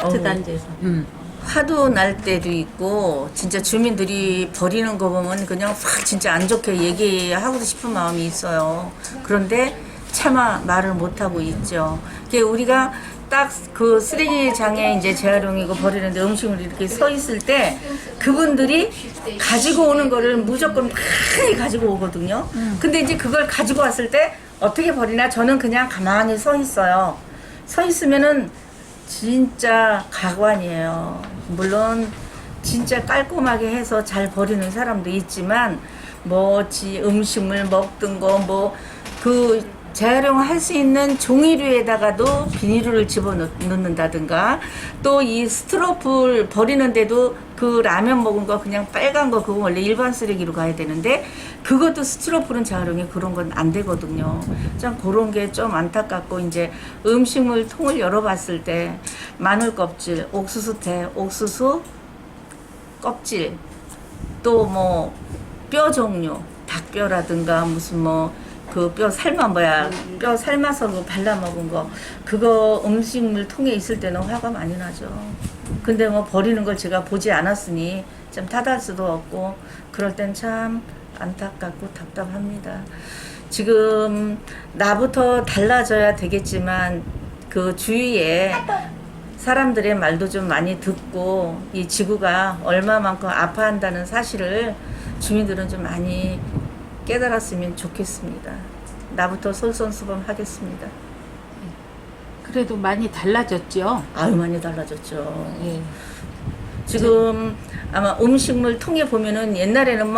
아파트 단지에서. 화도 날 때도 있고 진짜 주민들이 버리는 거 보면 그냥 확 진짜 안 좋게 얘기하고 싶은 마음이 있어요. 그런데 차마 말을 못 하고 있죠. 이게 우리가 딱 그 쓰레기장에 이제 재활용이고 버리는데 음식을 이렇게 서 있을 때 그분들이 가지고 오는 거를 무조건 많이 가지고 오거든요. 근데 이제 그걸 가지고 왔을 때 어떻게 버리나 저는 그냥 가만히 서 있어요. 서 있으면은 진짜 가관이에요. 물론 진짜 깔끔하게 해서 잘 버리는 사람도 있지만 음식물 먹던 거 그 재활용할 수 있는 종이류에다가도 비닐을 집어넣는다든가 또 이 스티로폼 버리는데도 그 라면 먹은 거 그냥 빨간 거 그거 원래 일반 쓰레기로 가야 되는데 그것도 스티로폼은 재활용이 그런 건 안 되거든요. 참 그런 게 좀 안타깝고 이제 음식물 통을 열어봤을 때 마늘 껍질, 옥수수태, 옥수수 껍질 또 뼈 종류 닭뼈라든가 무슨 그 뼈 뼈 삶아서 그 발라 먹은 거 그거 음식물 통에 있을 때는 화가 많이 나죠. 근데 버리는 걸 제가 보지 않았으니 좀 탓할 수도 없고 그럴 땐 참 안타깝고 답답합니다. 지금 나부터 달라져야 되겠지만 그 주위에 사람들의 말도 좀 많이 듣고 이 지구가 얼마만큼 아파한다는 사실을 주민들은 좀 많이 깨달았으면 좋겠습니다. 나부터 솔선수범하겠습니다. 그래도 많이 달라졌죠. 아유 많이 달라졌죠. 예. 지금 아마 음식물 통에 보면은 옛날에는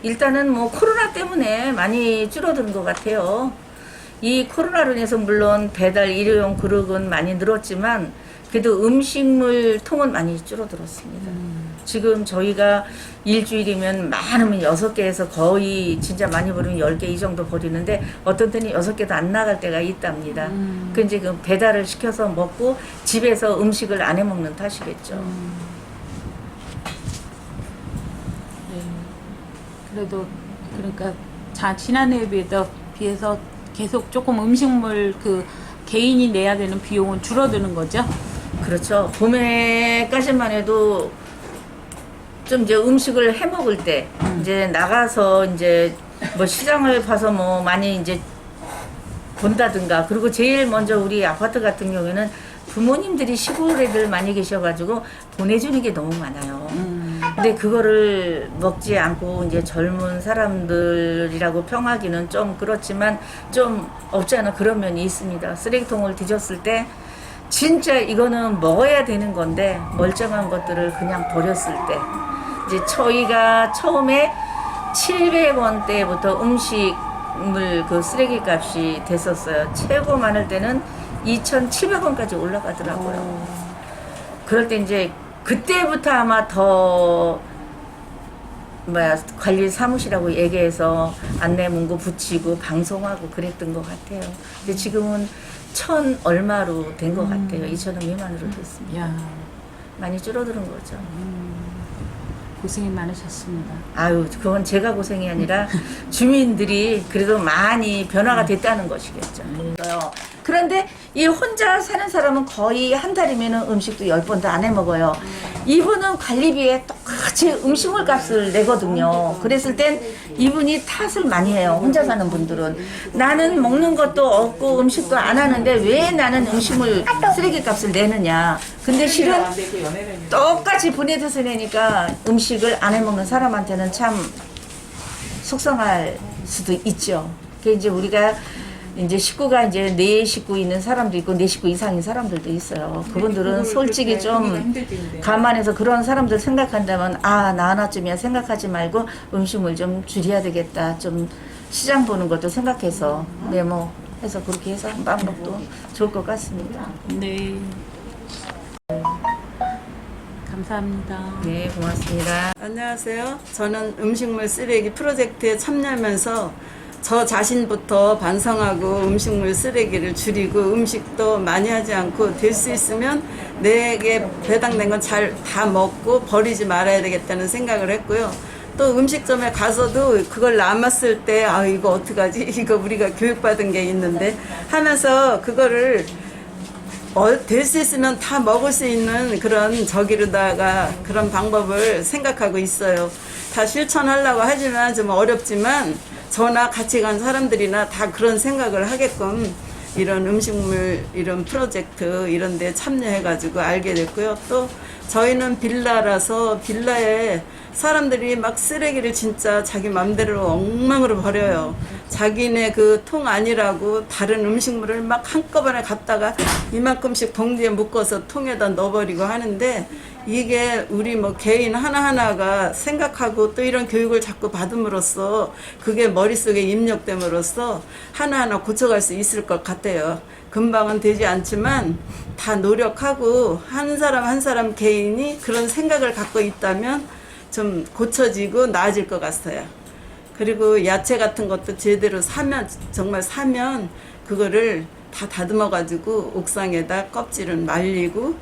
일단은 코로나 때문에 많이 줄어든 것 같아요. 이 코로나로 인해서 물론 배달 일회용 그릇은 많이 늘었지만 그래도 음식물 통은 많이 줄어들었습니다. 지금 저희가 일주일이면 많으면 6개에서 거의 진짜 많이 버리면 10개 이 정도 버리는데 어떤 때는 6개도 안 나갈 때가 있답니다. 그 이제 그 배달을 시켜서 먹고 집에서 음식을 안 해 먹는 탓이겠죠. 예. 그래도 그러니까 지난해에 비해서 계속 조금 음식물 그 개인이 내야 되는 비용은 줄어드는 거죠. 그렇죠. 봄에까지만 해도 좀 이제 음식을 해 먹을 때 이제 나가서 이제 시장을 봐서 많이 이제 본다든가 그리고 제일 먼저 우리 아파트 같은 경우에는 부모님들이 시골에들 많이 계셔가지고 보내주는 게 너무 많아요. 근데 그거를 먹지 않고 이제 젊은 사람들이라고 평하기는 좀 그렇지만 좀 없지 않아 그런 면이 있습니다. 쓰레기통을 뒤졌을 때 진짜 이거는 먹어야 되는 건데 멀쩡한 것들을 그냥 버렸을 때 이제 저희가 처음에 700원대부터 음식물 그 쓰레기 값이 됐었어요. 최고 많을 때는 2,700원까지 올라가더라고요. 그럴 때 이제 그때부터 아마 더 관리 사무실하고 얘기해서 안내 문구 붙이고 방송하고 그랬던 것 같아요. 근데 지금은 1,000 얼마로 된 것 같아요. 2,000원 미만으로 됐습니다. 야. 많이 줄어드는 거죠. 고생이 많으셨습니다. 아유, 그건 제가 고생이 아니라 주민들이 그래도 많이 변화가 됐다는 것이겠죠. 그런데 이 혼자 사는 사람은 거의 한 달이면 음식도 10번도 안 해 먹어요. 이분은 관리비에 똑같이 음식물 값을 내거든요. 그랬을 땐 이분이 탓을 많이 해요. 혼자 사는 분들은. 나는 먹는 것도 없고 음식도 안 하는데 왜 나는 음식물 쓰레기 값을 내느냐. 근데 실은 똑같이 보내줘서 내니까 음식을 안 해 먹는 사람한테는 참 속상할 수도 있죠. 그게 이제 우리가 이제 식구가 이제 4식구 있는 사람도 있고 4식구 이상인 사람들도 있어요. 그분들은 솔직히 좀 감안해서 그런 사람들 생각한다면 나 하나쯤이야 생각하지 말고 음식물 좀 줄여야 되겠다. 좀 시장 보는 것도 생각해서 해서 그렇게 해서 한 방법도 좋을 것 같습니다. 네. 감사합니다. 네, 고맙습니다. 안녕하세요. 저는 음식물 쓰레기 프로젝트에 참여하면서 저 자신부터 반성하고 음식물 쓰레기를 줄이고 음식도 많이 하지 않고 될 수 있으면 내게 배당된 건 잘 다 먹고 버리지 말아야 되겠다는 생각을 했고요. 또 음식점에 가서도 그걸 남았을 때 이거 어떡하지? 이거 우리가 교육받은 게 있는데 하면서 그거를 될 수 있으면 다 먹을 수 있는 그런 저기로다가 그런 방법을 생각하고 있어요. 다 실천하려고 하지만 좀 어렵지만 저나 같이 간 사람들이나 다 그런 생각을 하게끔 이런 음식물 이런 프로젝트 이런 데 참여해가지고 알게 됐고요. 또 저희는 빌라라서 빌라에 사람들이 막 쓰레기를 진짜 자기 맘대로 엉망으로 버려요. 자기네 그 통 아니라고 다른 음식물을 막 한꺼번에 갖다가 이만큼씩 봉지에 묶어서 통에다 넣어버리고 하는데 이게 우리 뭐 개인 하나하나가 생각하고 또 이런 교육을 자꾸 받음으로써 그게 머릿속에 입력됨으로써 하나하나 고쳐갈 수 있을 것 같아요. 금방은 되지 않지만 다 노력하고 한 사람 한 사람 개인이 그런 생각을 갖고 있다면 좀 고쳐지고 나아질 것 같아요. 그리고 야채 같은 것도 제대로 사면 정말 사면 그거를 다 다듬어 가지고 옥상에다 껍질은 말리고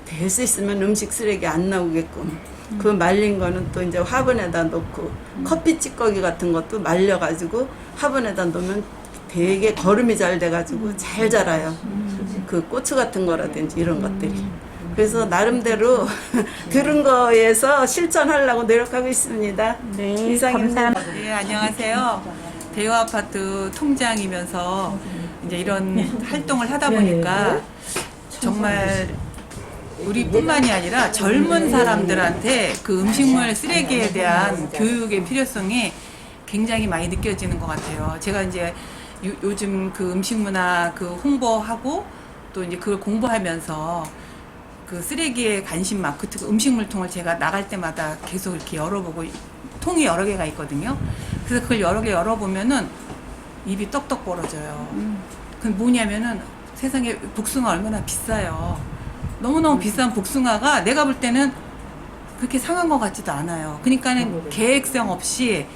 될 수 있으면 음식 쓰레기 안 나오게끔 그 말린 거는 또 이제 화분에다 놓고 커피 찌꺼기 같은 것도 말려 가지고 화분에다 놓으면 되게 거름이 잘 돼 가지고 잘 자라요. 그 고추 같은 거라든지 이런 것들이. 그래서 나름대로 들은 거에서 실천하려고 노력하고 있습니다. 네, 이상입니다. 감사합니다. 네, 안녕하세요. 대여아파트 통장이면서 이제 이런 활동을 하다 보니까 정말 우리뿐만이 아니라 젊은 사람들한테 그 음식물 쓰레기에 대한 교육의 필요성이 굉장히 많이 느껴지는 것 같아요. 제가 이제 요즘 그 음식 문화 그 홍보하고 또 이제 그걸 공부하면서 그 쓰레기에 관심 많고 특히 음식물통을 제가 나갈 때마다 계속 이렇게 열어보고 통이 여러 개가 있거든요. 그래서 그걸 여러 개 열어보면은 입이 떡떡 벌어져요. 그 뭐냐면은 세상에 복숭아 얼마나 비싸요. 너무너무 비싼 복숭아가 내가 볼 때는 그렇게 상한 것 같지도 않아요. 그러니까는 계획성 없이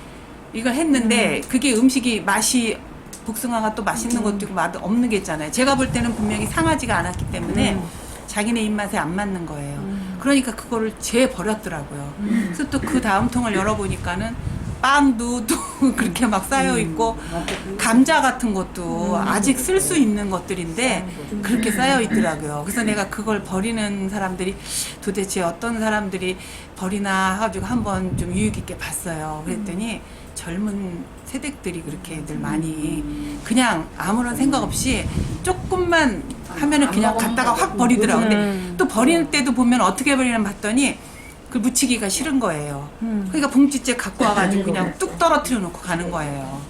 이걸 했는데 그게 음식이 맛이 복숭아가 또 맛있는 것도 있고 맛 없는 게 있잖아요. 제가 볼 때는 분명히 상하지가 않았기 때문에 자기네 입맛에 안 맞는 거예요. 그러니까 그거를 재버렸더라고요. 그래서 또 그 다음 통을 열어보니까는 빵도 또 그렇게 막 쌓여 있고 감자 같은 것도 아직 쓸 수 있는 것들인데 그렇게 쌓여 있더라고요. 그래서 내가 그걸 버리는 사람들이 도대체 어떤 사람들이 버리나 해가지고 한번 좀 유익 있게 봤어요. 그랬더니 젊은 세대들이 그렇게들 많이 그냥 아무런 생각 없이 조금만 하면은 그냥 갖다가 확 버리더라고요. 근데 또 버릴 때도 보면 어떻게 버리나 봤더니 그걸 묻히기가 싫은 거예요. 그러니까 봉지째 갖고 와가지고 그냥 뚝 떨어뜨려 놓고 가는 거예요.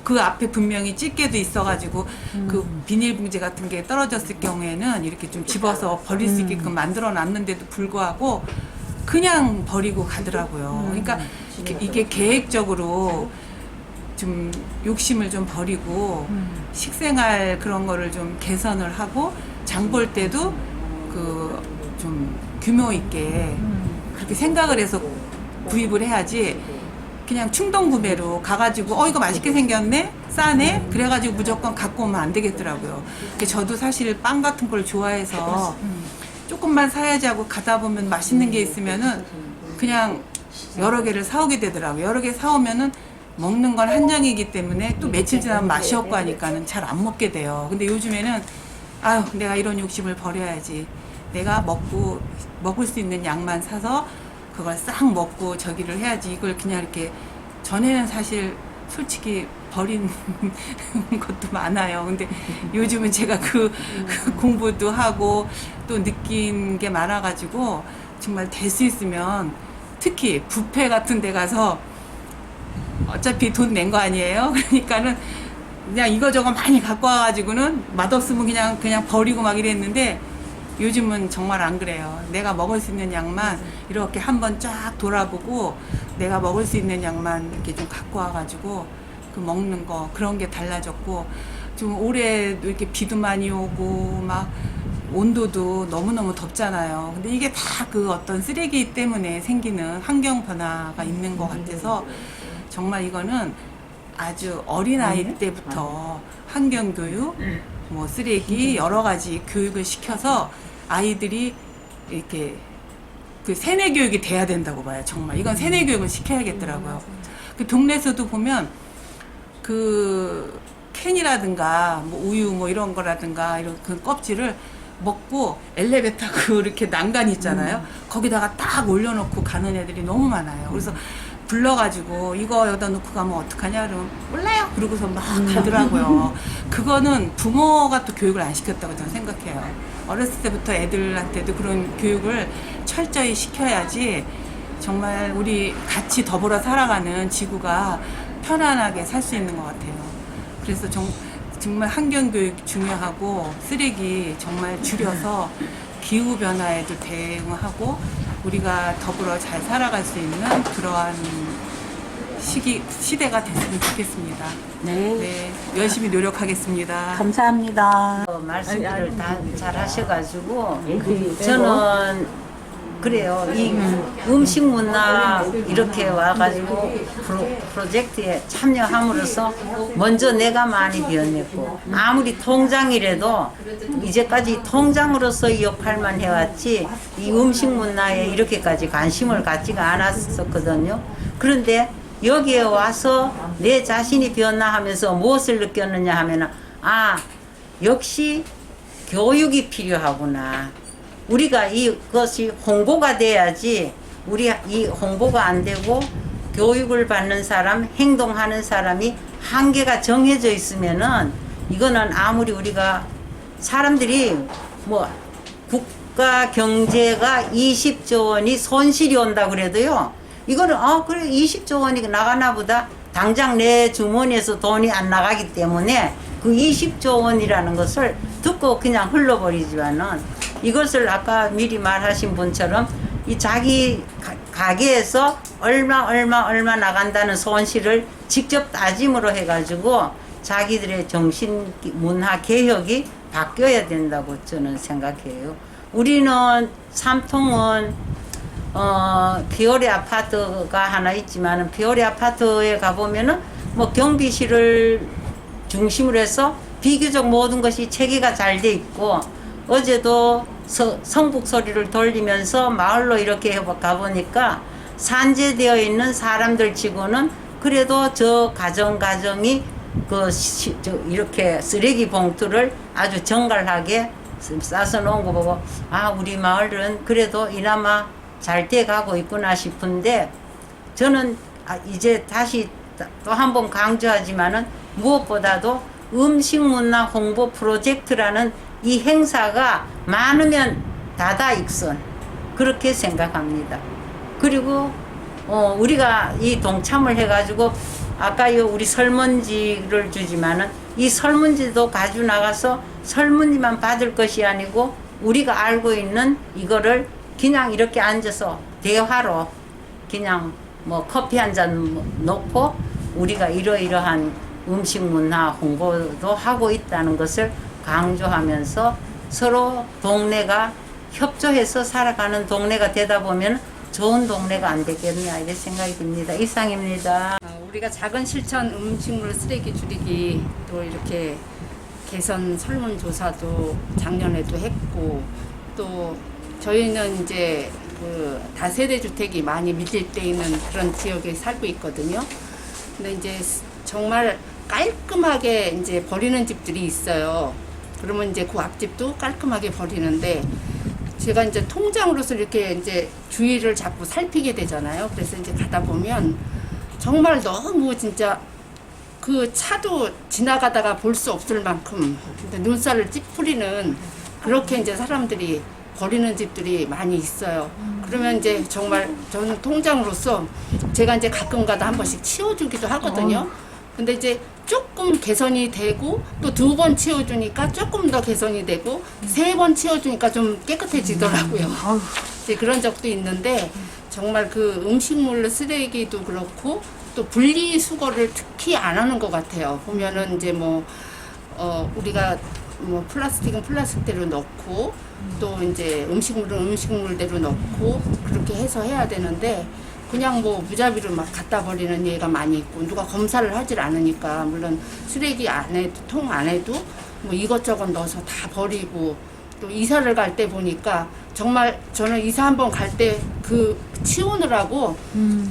그 앞에 분명히 집게도 있어가지고 그 비닐봉지 같은 게 떨어졌을 경우에는 이렇게 좀 집어서 버릴 수 있게끔 만들어 놨는데도 불구하고 그냥 버리고 가더라고요. 그러니까 이게 계획적으로 좀 욕심을 좀 버리고 식생활 그런 거를 좀 개선을 하고 장 볼 때도 그 좀 규모 있게 그렇게 생각을 해서 구입을 해야지 그냥 충동 구매로 가가지고 이거 맛있게 생겼네? 싸네? 그래가지고 무조건 갖고 오면 안 되겠더라고요. 저도 사실 빵 같은 걸 좋아해서 조금만 사야지 하고 가다 보면 맛있는 게 있으면은 그냥 여러 개를 사오게 되더라고요. 여러 개 사오면은 먹는 건 한정이기 때문에 또 며칠 지나면 맛이 없고 하니까는 잘 안 먹게 돼요. 근데 요즘에는 내가 이런 욕심을 버려야지. 내가 먹을 수 있는 양만 사서 그걸 싹 먹고 저기를 해야지. 이걸 그냥 이렇게 전에는 사실 솔직히 버린 것도 많아요. 근데 요즘은 제가 그 공부도 하고 또 느낀 게 많아가지고 정말 될 수 있으면 특히 뷔페 같은 데 가서 어차피 돈 낸 거 아니에요? 그러니까는 그냥 이거저거 많이 갖고 와가지고는 맛없으면 그냥 버리고 막 이랬는데 요즘은 정말 안 그래요. 내가 먹을 수 있는 양만 이렇게 한번 쫙 돌아보고 내가 먹을 수 있는 양만 이렇게 좀 갖고 와가지고 그 먹는 거 그런 게 달라졌고 좀 올해 이렇게 비도 많이 오고 막 온도도 너무너무 덥잖아요. 근데 이게 다 그 어떤 쓰레기 때문에 생기는 환경 변화가 있는 것 같아서 정말 이거는 아주 어린아이 때부터 환경교육, 뭐 쓰레기 여러 가지 교육을 시켜서 아이들이 이렇게 그 세뇌 교육이 돼야 된다고 봐요. 정말 이건 세뇌 교육을 시켜야겠더라고요. 그 동네에서도 보면 그 캔이라든가 뭐 우유 뭐 이런 거라든가 이런 그 껍질을 먹고 엘리베이터 타고 이렇게 난간 있잖아요. 거기다가 딱 올려놓고 가는 애들이 너무 많아요. 그래서 불러가지고 이거 여기다 놓고 가면 어떡하냐 그러면 몰라요 그러고서 막 가더라고요. 그거는 부모가 또 교육을 안 시켰다고 저는 생각해요. 어렸을 때부터 애들한테도 그런 교육을 철저히 시켜야지 정말 우리 같이 더불어 살아가는 지구가 편안하게 살 수 있는 것 같아요. 그래서 정말 환경교육 중요하고 쓰레기 정말 줄여서 기후변화에도 대응하고 우리가 더불어 잘 살아갈 수 있는 그러한 시대가 됐으면 좋겠습니다. 네, 열심히 노력하겠습니다. 감사합니다. 말씀들을 다 잘 하셔가지고 저는 그래요. 이 음식 문화 이렇게 와가지고 프로젝트에 참여함으로써 먼저 내가 많이 변했고 아무리 통장이라도 이제까지 통장으로서 이 역할만 해왔지 이 음식 문화에 이렇게까지 관심을 갖지가 않았었거든요. 그런데 여기에 와서 내 자신이 변화하면서 무엇을 느꼈느냐 하면은 역시 교육이 필요하구나. 우리가 이것이 홍보가 돼야지 우리 이 홍보가 안 되고 교육을 받는 사람, 행동하는 사람이 한계가 정해져 있으면은 이거는 아무리 우리가 사람들이 뭐 국가 경제가 20조 원이 손실이 온다 그래도요. 이거는 그래 20조 원이 나가나 보다. 당장 내 주머니에서 돈이 안 나가기 때문에 그 20조 원이라는 것을 듣고 그냥 흘러버리지만은 이것을 미리 말하신 분처럼 이 자기 가게에서 얼마 나간다는 손실을 직접 따짐으로 해가지고 자기들의 정신 문화 개혁이 바뀌어야 된다고 저는 생각해요. 우리는 삼통은 비오리 아파트가 하나 있지만은 비오리 아파트에 가보면은 뭐 경비실을 중심으로 해서 비교적 모든 것이 체계가 잘 돼 있고 어제도 성북 소리를 돌리면서 마을로 이렇게 가보니까 산재되어 있는 사람들 치고는 그래도 저 가정이 이렇게 쓰레기 봉투를 아주 정갈하게 싸서 놓은 거 보고 우리 마을은 그래도 이나마 잘 돼 가고 있구나 싶은데 저는 이제 다시 또 한 번 강조하지만은 무엇보다도 음식문화 홍보 프로젝트라는 이 행사가 많으면 다다익선 그렇게 생각합니다. 그리고 우리가 이 동참을 해가지고 아까요 우리 설문지를 주지만은 이 설문지도 가지고 나가서 설문지만 받을 것이 아니고 우리가 알고 있는 이거를 그냥 이렇게 앉아서 대화로 그냥 뭐 커피 한 잔 놓고 우리가 이러이러한 음식 문화 홍보도 하고 있다는 것을 강조하면서 서로 동네가 협조해서 살아가는 동네가 되다 보면 좋은 동네가 안 되겠냐 이런 생각이 듭니다. 이상입니다. 우리가 작은 실천 음식물 쓰레기 줄이기 또 이렇게 개선 설문조사도 작년에도 했고 또 저희는 이제 그 다세대 주택이 많이 밀집돼 있는 그런 지역에 살고 있거든요. 근데 이제 정말 깔끔하게 이제 버리는 집들이 있어요. 그러면 이제 그 앞집도 깔끔하게 버리는데 제가 이제 통장으로서 이렇게 이제 주의를 자꾸 살피게 되잖아요. 그래서 이제 가다 보면 정말 너무 진짜 그 차도 지나가다가 볼 수 없을 만큼 눈살을 찌푸리는 그렇게 이제 사람들이 버리는 집들이 많이 있어요. 그러면 이제 정말 저는 통장으로서 제가 이제 가끔 가다 한 번씩 치워주기도 하거든요. 근데 이제 조금 개선이 되고 또 2번 치워주니까 조금 더 개선이 되고 3번 치워주니까 좀 깨끗해지더라고요. 이제 그런 적도 있는데 정말 그 음식물 쓰레기도 그렇고 또 분리수거를 특히 안 하는 것 같아요. 보면은 이제 우리가 플라스틱은 플라스틱대로 넣고 또 이제 음식물은 음식물대로 넣고 그렇게 해서 해야 되는데 그냥 무자비로 막 갖다 버리는 예가 많이 있고 누가 검사를 하질 않으니까 물론 쓰레기 안에 통 안에도 이것저것 넣어서 다 버리고 또 이사를 갈 때 보니까 정말 저는 이사 한번 갈 때 그 치우느라고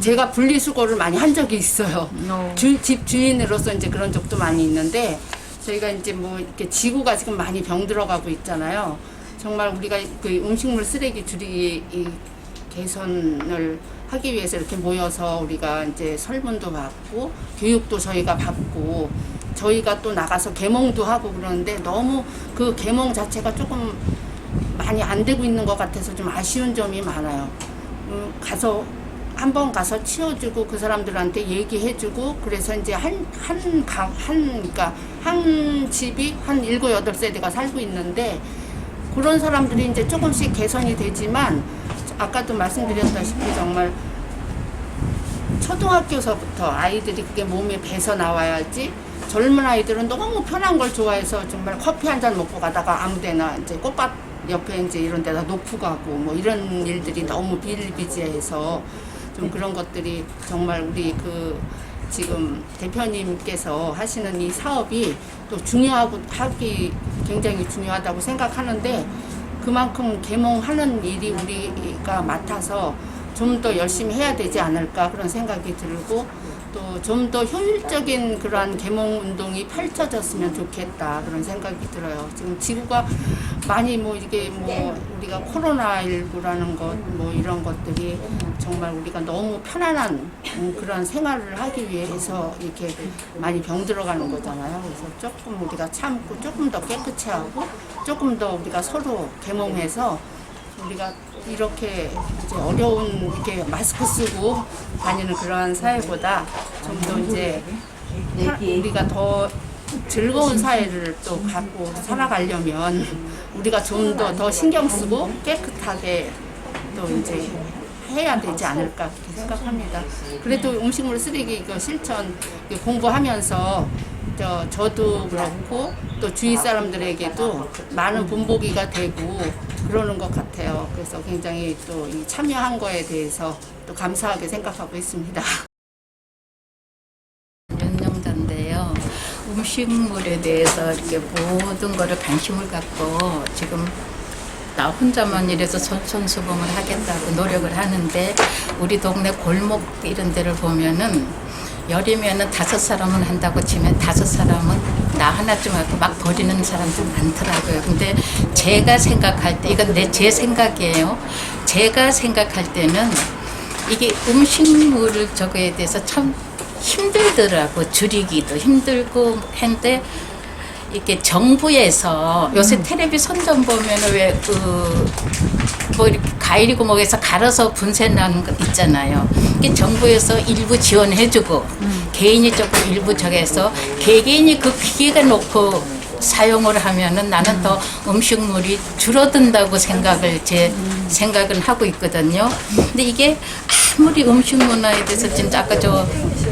제가 분리수거를 많이 한 적이 있어요. 집 주인으로서 이제 그런 적도 많이 있는데 저희가 이제 이렇게 지구가 지금 많이 병들어가고 있잖아요. 정말 우리가 그 음식물 쓰레기 줄이기 이 개선을 하기 위해서 이렇게 모여서 우리가 이제 설문도 받고 교육도 저희가 받고 저희가 또 나가서 계몽도 하고 그러는데 너무 그 계몽 자체가 조금 많이 안 되고 있는 것 같아서 좀 아쉬운 점이 많아요. 가서 한번 가서 치워주고 그 사람들한테 얘기해주고 그래서 이제 그러니까 한 집이 한 7, 8세대가 살고 있는데 그런 사람들이 이제 조금씩 개선이 되지만 아까도 말씀드렸다시피 정말 초등학교서부터 아이들이 그게 몸에 배서 나와야지 젊은 아이들은 너무 편한 걸 좋아해서 정말 커피 한 잔 먹고 가다가 아무데나 이제 꽃밭 옆에 이제 이런 데다 놓고 가고 뭐 이런 일들이 너무 비일비재해서 좀 그런 것들이 정말 우리 그 지금 대표님께서 하시는 이 사업이 또 하기 굉장히 중요하다고 생각하는데 그만큼 계몽하는 일이 우리가 맡아서 좀 더 열심히 해야 되지 않을까 그런 생각이 들고 또 좀 더 효율적인 그러한 계몽 운동이 펼쳐졌으면 좋겠다 그런 생각이 들어요. 지금 지구가 많이 뭐 이게 뭐 우리가 코로나19라는 것 뭐 이런 것들이 정말 우리가 너무 편안한 그런 생활을 하기 위해서 이렇게 많이 병들어가는 거잖아요. 그래서 조금 우리가 참고 조금 더 깨끗이 하고 조금 더 우리가 서로 계몽해서 우리가 이렇게 이제 어려운 이렇게 마스크 쓰고 다니는 그러한 사회보다 좀 더 이제 우리가 더 즐거운 사회를 또 갖고 살아가려면 우리가 좀 더 신경 쓰고 깨끗하게 또 이제 해야 되지 않을까 그렇게 생각합니다. 그래도 음식물 쓰레기 이거 실천 공부하면서 저도 그렇고 또 주위 사람들에게도 많은 본보기가 되고 그러는 것 같아요. 그래서 굉장히 또 이 참여한 거에 대해서 또 감사하게 생각하고 있습니다. 윤영자인데요. 음식물에 대해서 이렇게 모든 거를 관심을 갖고 지금 나 혼자만 이래서 솔선수범을 하겠다고 노력을 하는데 우리 동네 골목 이런 데를 보면은 열이면은 5사람은 한다고 치면 5사람은 나 하나쯤 하고 막 버리는 사람들 많더라고요. 근데 제가 생각할 때 이건 제 생각이에요. 제가 생각할 때는 이게 음식물을 저거에 대해서 참 힘들더라고. 줄이기도 힘들고 했는데 이렇게 정부에서 요새 텔레비 선전 보면은 왜 뭐 이렇게 과일이고 뭐해서 갈아서 분쇄 나는 거 있잖아요. 이게 정부에서 일부 지원해주고 개인이 조금 일부 저기해서 개개인이 그 기계가 놓고 사용을 하면은 나는 더 음식물이 줄어든다고 제 생각은 하고 있거든요. 근데 이게 아무리 음식 문화에 대해서 진짜 아까 저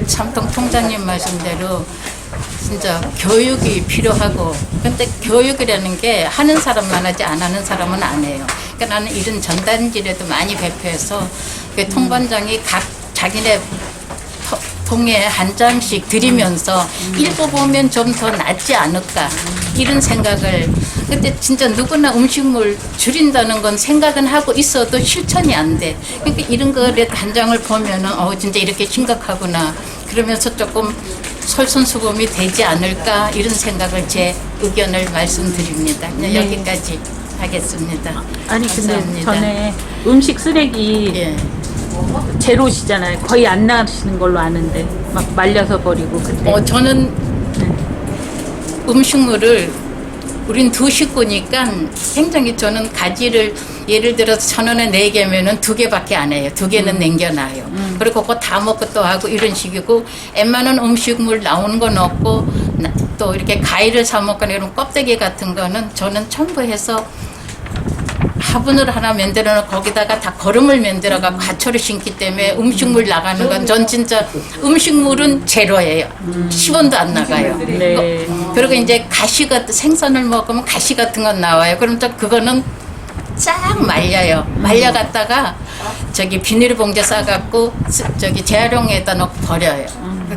삼통 통장님 말씀대로 진짜 교육이 필요하고 근데 교육이라는 게 하는 사람만 하지 안 하는 사람은 안 해요. 그러니까 나는 이런 전단지라도 많이 배포해서 그 통반장이 각 자기네 통에 한 장씩 드리면서 읽어보면 좀 더 낫지 않을까 이런 생각을 근데 진짜 누구나 음식물 줄인다는 건 생각은 하고 있어도 실천이 안 돼. 그러니까 이런 거를 한 장을 보면은 진짜 이렇게 심각하구나 그러면서 조금 솔선수범이 되지 않을까 이런 생각을 제 의견을 말씀드립니다. 그냥 여기까지 하겠습니다. 아니 근데 감사합니다. 전에 음식 쓰레기 예. 제로시잖아요. 거의 안 나가시는 걸로 아는데 막 말려서 버리고 그때. 저는 음식물을 우린 2식구니까 굉장히 저는 가지를 예를 들어서 1,000원에 4개면은 2개밖에 안 해요. 2개는 남겨놔요. 그리고 그거 다 먹고 또 하고 이런 식이고 웬만한 음식물 나오는 건 없고 또 이렇게 과일을 사 먹거나 이런 껍데기 같은 거는 저는 첨부해서 화분을 하나 만들어 놓고 거기다가 다 거름을 만들어 갖고 가초를 심기 때문에 음식물 나가는 건 전 진짜 음식물은 제로예요. 10원도 안 나가요. 네. 그리고 이제 가시 같은 생선을 먹으면 가시 같은 건 나와요. 그럼 또 그거는 싹 말려요. 말려 갖다가 저기 비닐봉지 싸갖고 저기 재활용에다 넣고 버려요.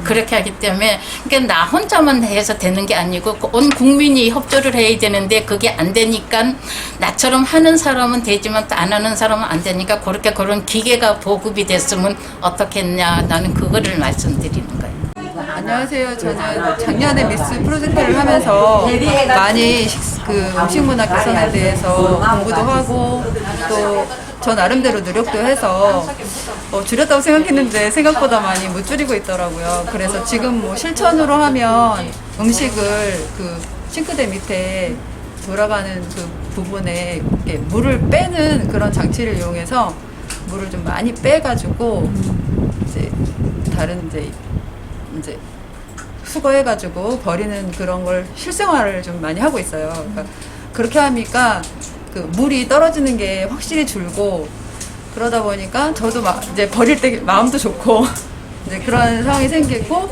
그렇게 하기 때문에 그러니까 나 혼자만 해서 되는 게 아니고 온 국민이 협조를 해야 되는데 그게 안 되니까 나처럼 하는 사람은 되지만 또 안 하는 사람은 안 되니까 그렇게 그런 기계가 보급이 됐으면 어떻겠냐 나는 그거를 말씀드리는 거예요. 안녕하세요. 저는 작년에 미스 프로젝트를 하면서 많이 그 음식 문화 개선에 대해서 공부도 하고 또 저 나름대로 노력도 해서 줄였다고 생각했는데 생각보다 많이 못 줄이고 있더라고요. 그래서 지금 뭐 실천으로 하면 음식을 그 싱크대 밑에 돌아가는 그 부분에 이렇게 물을 빼는 그런 장치를 이용해서 물을 좀 많이 빼가지고 이제 다른 이제 수거해가지고 버리는 그런 걸 실생활을 좀 많이 하고 있어요. 그러니까 그렇게 하니까 그 물이 떨어지는 게 확실히 줄고 그러다 보니까 저도 이제 버릴 때 마음도 좋고 이제 그런 상황이 생기고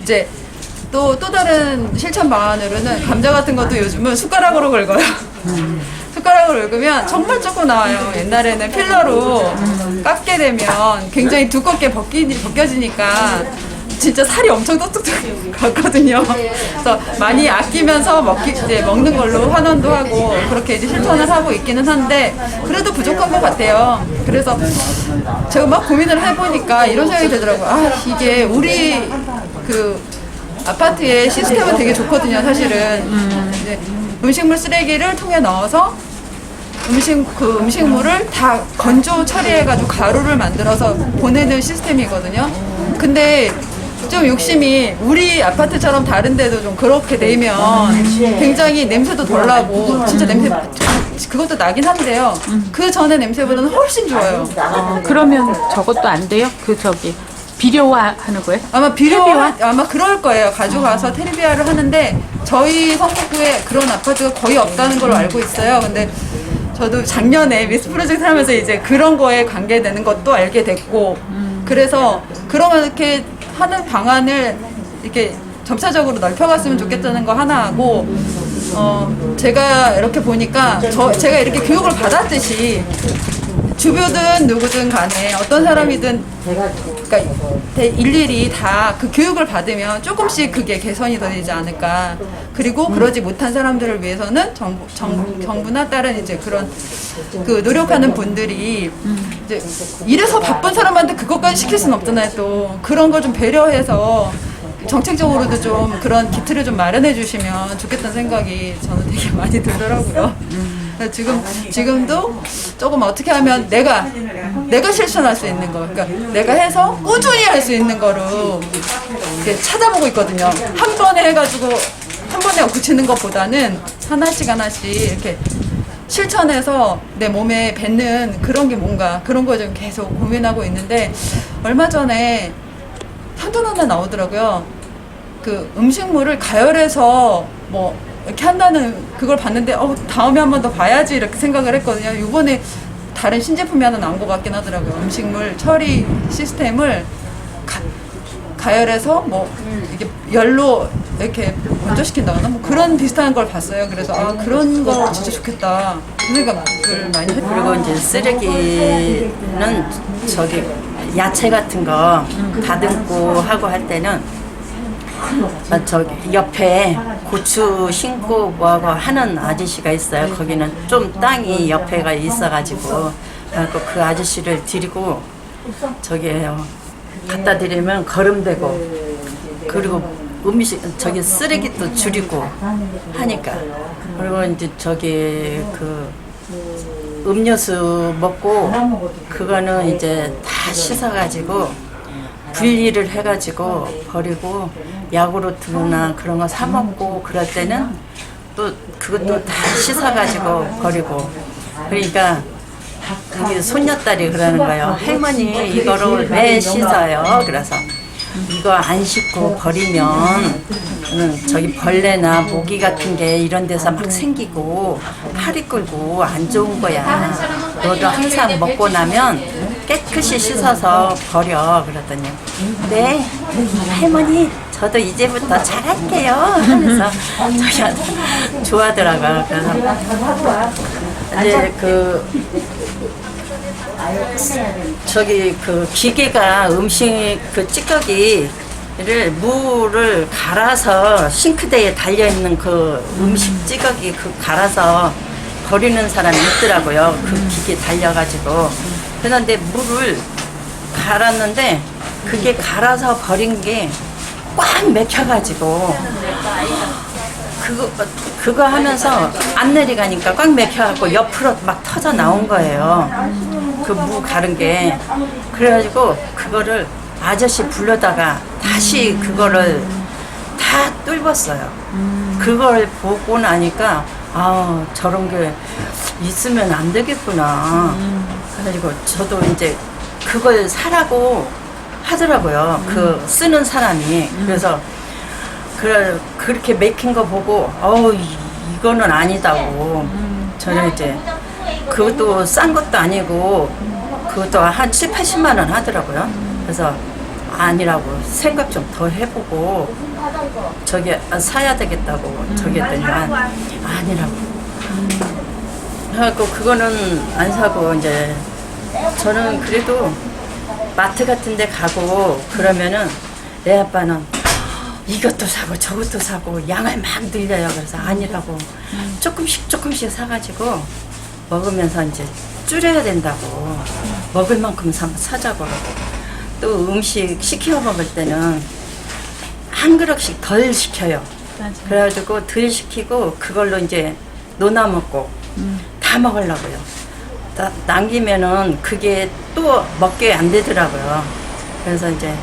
이제 또 다른 실천 방안으로는 감자 같은 것도 요즘은 숟가락으로 긁어요. 숟가락으로 긁으면 정말 조금 나와요. 옛날에는 필러로 깎게 되면 굉장히 두껍게 벗겨지니까 진짜 살이 엄청 똑똑똑 갔거든요. 그래서 많이 아끼면서 먹는 걸로 환원도 하고 그렇게 이제 실천을 하고 있기는 한데 그래도 부족한 것 같아요. 그래서 제가 막 고민을 해보니까 이런 생각이 들더라고요. 아, 이게 우리 그 아파트의 시스템은 되게 좋거든요, 사실은. 이제 음식물 쓰레기를 통에 넣어서 음식물을 다 건조 처리해가지고 가루를 만들어서 보내는 시스템이거든요. 근데 좀 욕심이 우리 아파트처럼 다른 데도 좀 그렇게 되면 굉장히 냄새도 덜 나고 진짜 냄새 그것도 나긴 한데요. 그 전에 냄새보다는 훨씬 좋아요. 그러면 저것도 안 돼요? 비료화 하는 거예요? 아마 그럴 거예요. 가져가서 테리비아를 하는데 저희 성북구에 그런 아파트가 거의 없다는 걸로 알고 있어요. 근데 저도 작년에 미스 프로젝트 하면서 이제 그런 거에 관계되는 것도 알게 됐고 그래서 그렇게 하는 방안을 이렇게 점차적으로 넓혀갔으면 좋겠다는 거 하나 하고 제가 이렇게 보니까 제가 이렇게 교육을 받았듯이 주부든 누구든 간에 어떤 사람이든 그러니까 일일이 다 그 교육을 받으면 조금씩 그게 개선이 되지 않을까. 그리고 그러지 못한 사람들을 위해서는 정부나 다른 이제 그런 그 노력하는 분들이 이제 이래서 바쁜 사람한테 그것까지 시킬 수는 없잖아요. 또 그런 걸 좀 배려해서 정책적으로도 좀 그런 기틀을 좀 마련해 주시면 좋겠다는 생각이 저는 되게 많이 들더라고요. 지금도 조금 어떻게 하면 내가 실천할 수 있는 거, 그러니까 내가 해서 꾸준히 할 수 있는 거로 이렇게 찾아보고 있거든요. 한 번에 해가지고 한 번에 굳히는 것보다는 하나씩 이렇게 실천해서 내 몸에 뱉는 그런 게 뭔가 그런 거 좀 계속 고민하고 있는데 얼마 전에 현돈 하나 나오더라고요. 그 음식물을 가열해서 뭐 이렇게 한다는 그걸 봤는데 다음에 한 번 더 봐야지 이렇게 생각을 했거든요. 이번에 다른 신제품이 하나 나온 것 같긴 하더라고요. 음식물 처리 시스템을 가열해서 뭐 이게 열로 이렇게 건조시킨다거나 뭐 그런 비슷한 걸 봤어요. 그래서 그런 거 진짜 좋겠다 생각을 많이 했어요. 그리고 이제 쓰레기는 야채 같은 거 다듬고 하고 할 때는 옆에 고추 신고 뭐하고 하는 아저씨가 있어요. 거기는 좀 땅이 옆에가 있어가지고 그 아저씨를 데리고 갖다 드리면 거름되고 그리고 쓰레기도 줄이고 하니까 그리고 이제 음료수 먹고 그거는 이제 다 씻어가지고 분리를 해가지고 버리고 야구르트나 그런 거 사 먹고 그럴 때는 또 그것도 다 씻어가지고 버리고 그러니까 그게 손녀딸이 그러는 거예요. 할머니 이거를 왜 씻어요? 그래서 이거 안 씻고 버리면 벌레나 모기 같은 게 이런 데서 막 생기고 팔이 끓고 안 좋은 거야. 너도 항상 먹고 나면 깨끗이 씻어서 버려. 그러더니 네 할머니 저도 이제부터 잘할게요 하면서 저희한테 좋아하더라고요. 그래서 이제 기계가 음식 찌꺼기를 물을 갈아서 싱크대에 달려있는 그 음식 찌꺼기 갈아서 버리는 사람이 있더라고요. 그 기계 달려가지고. 그런데 물을 갈았는데 그게 갈아서 버린 게 꽉 맥혀가지고 그거 하면서 안 내려가니까 꽉 맥혀갖고 옆으로 막 터져 나온 거예요. 그 무 가른 게. 그래가지고 그거를 아저씨 불러다가 다시 그거를 다 뚫었어요. 그걸 보고 나니까 아 저런 게 있으면 안 되겠구나. 그래가지고 저도 이제 그걸 사라고 하더라고요. 그 쓰는 사람이. 그래서 그렇게 맥힌 거 보고 이거는 아니다고. 저는 이제 그것도 싼 것도 아니고 그것도 한 7, 80만 원 하더라고요. 그래서 아니라고 생각 좀 더 해보고 저기 사야 되겠다고 저기 했더니만 아니라고. 그래갖고 그거는 안 사고 이제 저는 그래도 마트 같은 데 가고 그러면은 내 아빠는 이것도 사고 저것도 사고 양을 막 늘려요. 그래서 아니라고 조금씩 사가지고 먹으면서 이제 줄여야 된다고 먹을 만큼 사자고 그러고 또 음식 시켜 먹을 때는 한 그릇씩 덜 시켜요. 맞아요. 그래가지고 덜 시키고 그걸로 이제 노나 먹고 다 먹으려고요. 남기면은 그게 또 먹게 안 되더라고요. 그래서 이제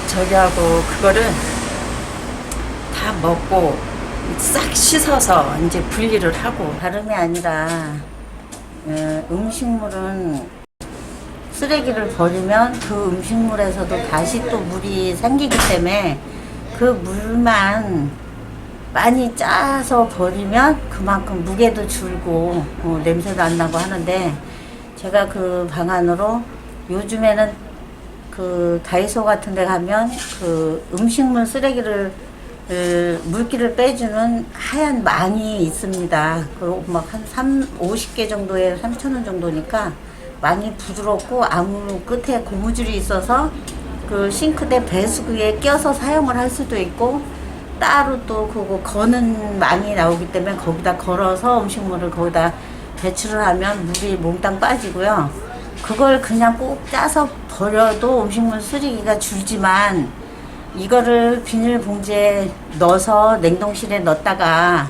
저기 하고 그거를 다 먹고 싹 씻어서 이제 분리를 하고. 다름이 아니라 음식물은 쓰레기를 버리면 그 음식물에서도 다시 또 물이 생기기 때문에 그 물만 많이 짜서 버리면 그만큼 무게도 줄고 냄새도 안 나고 하는데, 제가 그 방안으로 요즘에는 그 다이소 같은 데 가면 그 음식물 쓰레기를 물기를 빼주는 하얀 망이 있습니다. 그 막 한 50개 정도에 3,000원 정도니까 많이 부드럽고 아무 끝에 고무줄이 있어서 그 싱크대 배수구에 껴서 사용을 할 수도 있고, 따로 또 그거 거는 망이 나오기 때문에 거기다 걸어서 음식물을 거기다 배출을 하면 물이 몽땅 빠지고요. 그걸 그냥 꼭 짜서 버려도 음식물 쓰레기가 줄지만, 이거를 비닐봉지에 넣어서 냉동실에 넣었다가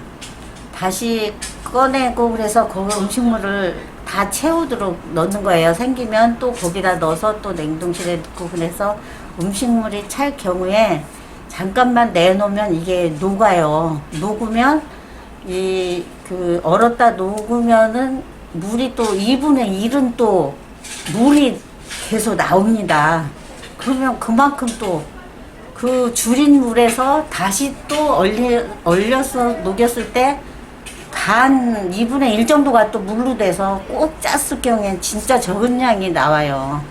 다시 꺼내고 그래서 그 음식물을 다 채우도록 넣는 거예요. 생기면 또 거기다 넣어서 또 냉동실에 넣고, 그래서 음식물이 찰 경우에 잠깐만 내놓으면 이게 녹아요. 녹으면 얼었다 녹으면은 물이 또 2분의 1은 또 물이 계속 나옵니다. 그러면 그만큼 또 그 줄인 물에서 다시 또 얼려서 녹였을 때 반 2분의 1 정도가 또 물로 돼서 꼭 짰을 경우엔 진짜 적은 양이 나와요.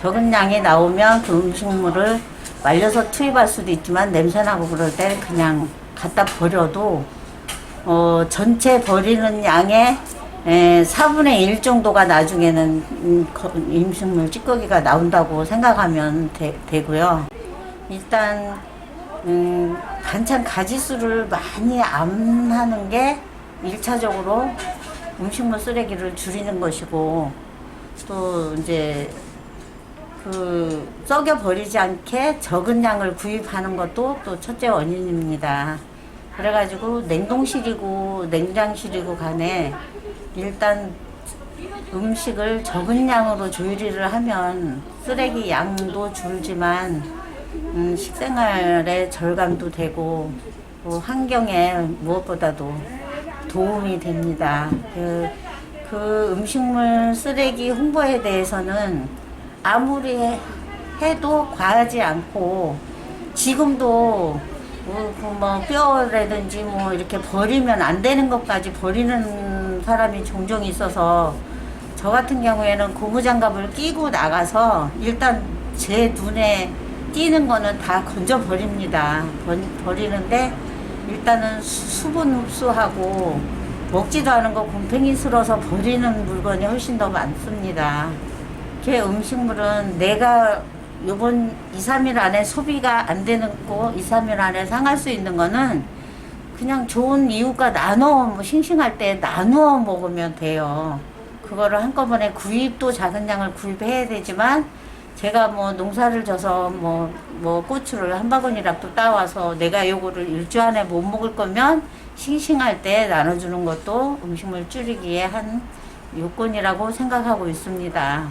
적은 양이 나오면 그 음식물을 말려서 투입할 수도 있지만 냄새나고 그럴 때 그냥 갖다 버려도 전체 버리는 양의 4분의 1 정도가 나중에는 음식물 찌꺼기가 나온다고 생각하면 되고요. 일단 반찬 가지수를 많이 안 하는 게 1차적으로 음식물 쓰레기를 줄이는 것이고, 또 이제 그 썩여 버리지 않게 적은 양을 구입하는 것도 또 첫째 원인입니다. 그래가지고 냉동실이고 냉장실이고 간에 일단 음식을 적은 양으로 조리를 하면 쓰레기 양도 줄지만 식생활의 절감도 되고 또 환경에 무엇보다도 도움이 됩니다. 그 음식물 쓰레기 홍보에 대해서는 아무리 해도 과하지 않고, 지금도 뭐 뼈라든지 뭐 이렇게 버리면 안 되는 것까지 버리는 사람이 종종 있어서, 저 같은 경우에는 고무장갑을 끼고 나가서 일단 제 눈에 띄는 거는 다 건져 버립니다. 버리는데 일단은 수분 흡수하고 먹지도 않은 거 곰팡이 슬어서 버리는 물건이 훨씬 더 많습니다. 그 음식물은 내가 요번 2, 3일 안에 소비가 안 되는 거, 2, 3일 안에 상할 수 있는 거는 그냥 좋은 이웃과 나눠, 싱싱할 때 나누어 먹으면 돼요. 그거를 한꺼번에 구입도 작은 양을 구입해야 되지만, 제가 뭐 농사를 져서 뭐 고추를 한 바구니라도 따와서 내가 요거를 일주 안에 못 먹을 거면 싱싱할 때 나눠주는 것도 음식물 줄이기에 한 요건이라고 생각하고 있습니다.